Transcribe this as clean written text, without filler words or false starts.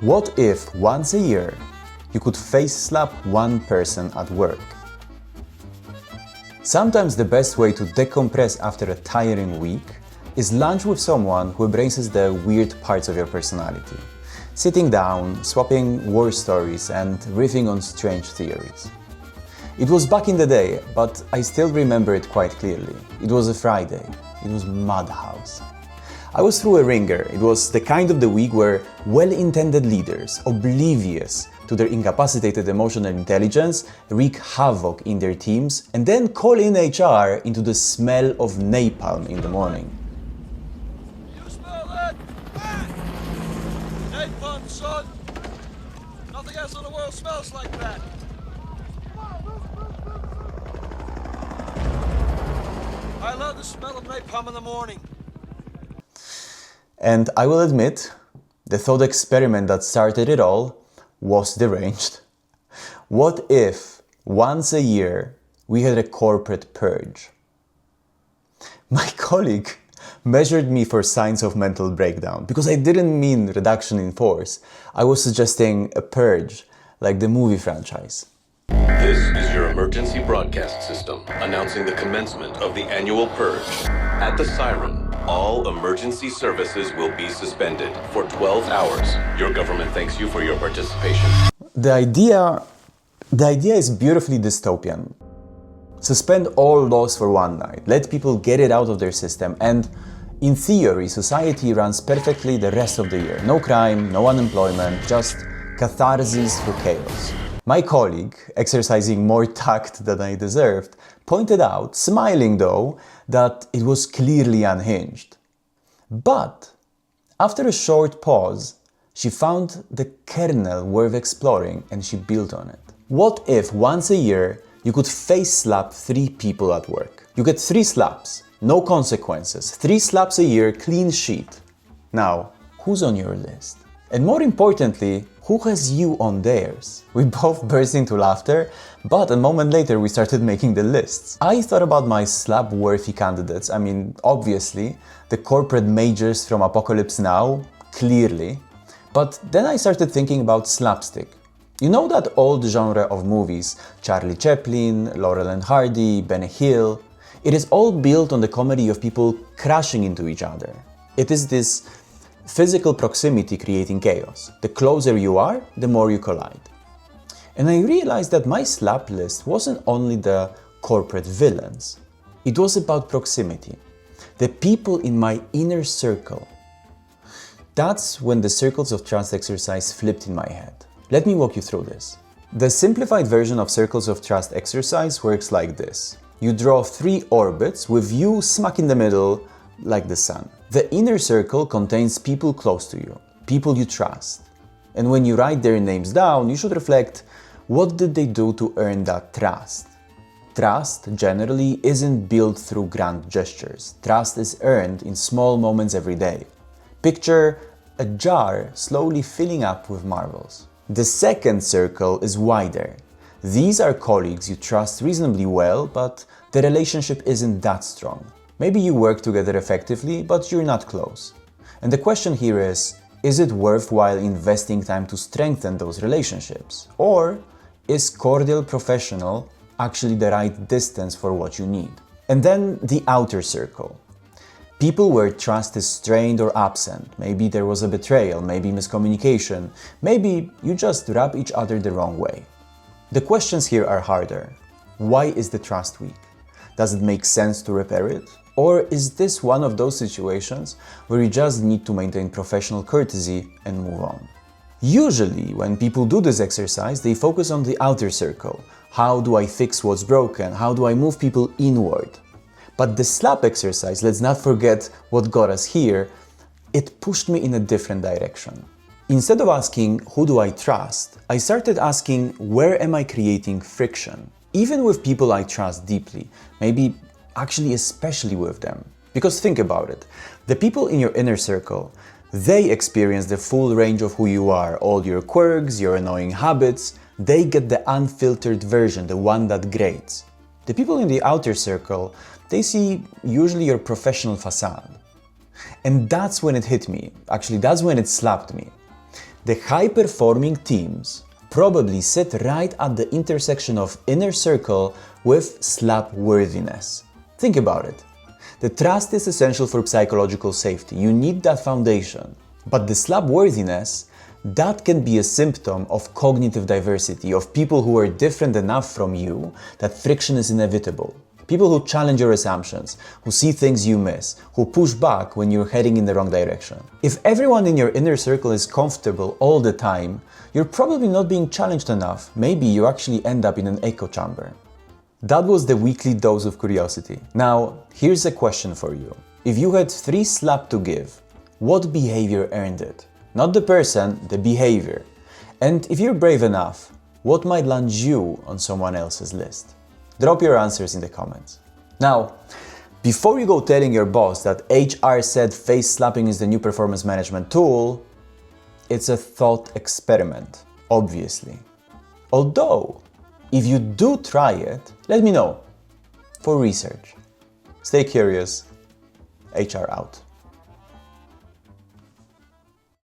What if once a year you could face slap one person at work? Sometimes the best way to decompress after a tiring week is lunch with someone who embraces the weird parts of your personality. Sitting down, swapping war stories, and riffing on strange theories. It was back in the day, but I still remember it quite clearly. It was a Friday. It was Madhouse. I was through a ringer. It was the kind of the week where well-intended leaders, oblivious to their incapacitated emotional intelligence, wreak havoc in their teams and then call in HR into the smell of napalm in the morning. You smell that? Napalm, son! Nothing else in the world smells like that! I love the smell of napalm in the morning. And I will admit, the thought experiment that started it all was deranged. What if, once a year, we had a corporate purge? My colleague measured me for signs of mental breakdown, because I didn't mean reduction in force. I was suggesting a purge, like the movie franchise. This is your emergency broadcast system announcing the commencement of the annual purge. At the siren, all emergency services will be suspended for 12 hours. Your government thanks you for your participation. The idea is beautifully dystopian. Suspend all laws for one night, let people get it out of their system, and in theory, society runs perfectly the rest of the year. No crime, no unemployment, just catharsis through chaos. My colleague, exercising more tact than I deserved, pointed out, smiling though, that it was clearly unhinged. But after a short pause, she found the kernel worth exploring and she built on it. What if once a year you could face slap 3 people at work? You get 3 slaps, no consequences, 3 slaps a year, clean sheet. Now, who's on your list? And more importantly, who has you on theirs? We both burst into laughter, but a moment later we started making the lists. I thought about my slap-worthy candidates. I mean, obviously, the corporate majors from Apocalypse Now, clearly. But then I started thinking about slapstick. You know that old genre of movies, Charlie Chaplin, Laurel and Hardy, Benny Hill? It is all built on the comedy of people crashing into each other. It is this physical proximity creating chaos. The closer you are, the more you collide. And I realized that my slap list wasn't only the corporate villains. It was about proximity. The people in my inner circle. That's when the circles of trust exercise flipped in my head. Let me walk you through this. The simplified version of circles of trust exercise works like this. You draw 3 orbits with you smack in the middle, like the sun. The inner circle contains people close to you, people you trust. And when you write their names down, you should reflect, what did they do to earn that trust? Trust generally isn't built through grand gestures. Trust is earned in small moments every day. Picture a jar slowly filling up with marbles. The second circle is wider. These are colleagues you trust reasonably well, but the relationship isn't that strong. Maybe you work together effectively, but you're not close. And the question here is it worthwhile investing time to strengthen those relationships? Or is cordial professional actually the right distance for what you need? And then the outer circle. People where trust is strained or absent. Maybe there was a betrayal, maybe miscommunication, maybe you just rub each other the wrong way. The questions here are harder. Why is the trust weak? Does it make sense to repair it? Or is this one of those situations where you just need to maintain professional courtesy and move on? Usually, when people do this exercise, they focus on the outer circle. How do I fix what's broken? How do I move people inward? But the slap exercise, let's not forget what got us here, it pushed me in a different direction. Instead of asking, who do I trust? I started asking, where am I creating friction? Even with people I trust deeply, maybe actually especially with them. Because think about it, the people in your inner circle, they experience the full range of who you are, all your quirks, your annoying habits. They get the unfiltered version, the one that grates. The people in the outer circle, they see usually your professional facade. And that's when it hit me. Actually, that's when it slapped me. The high-performing teams probably sit right at the intersection of inner circle with slap-worthiness. Think about it. The trust is essential for psychological safety. You need that foundation. But the slap-worthiness, that can be a symptom of cognitive diversity, of people who are different enough from you that friction is inevitable. People who challenge your assumptions, who see things you miss, who push back when you're heading in the wrong direction. If everyone in your inner circle is comfortable all the time, you're probably not being challenged enough. Maybe you actually end up in an echo chamber. That was the weekly dose of curiosity. Now, here's a question for you. If you had 3 slap to give, what behavior earned it? Not the person, the behavior. And if you're brave enough, what might land you on someone else's list? Drop your answers in the comments. Now, before you go telling your boss that HR said face slapping is the new performance management tool, it's a thought experiment, obviously. Although, if you do try it, let me know for research. Stay curious. HR out.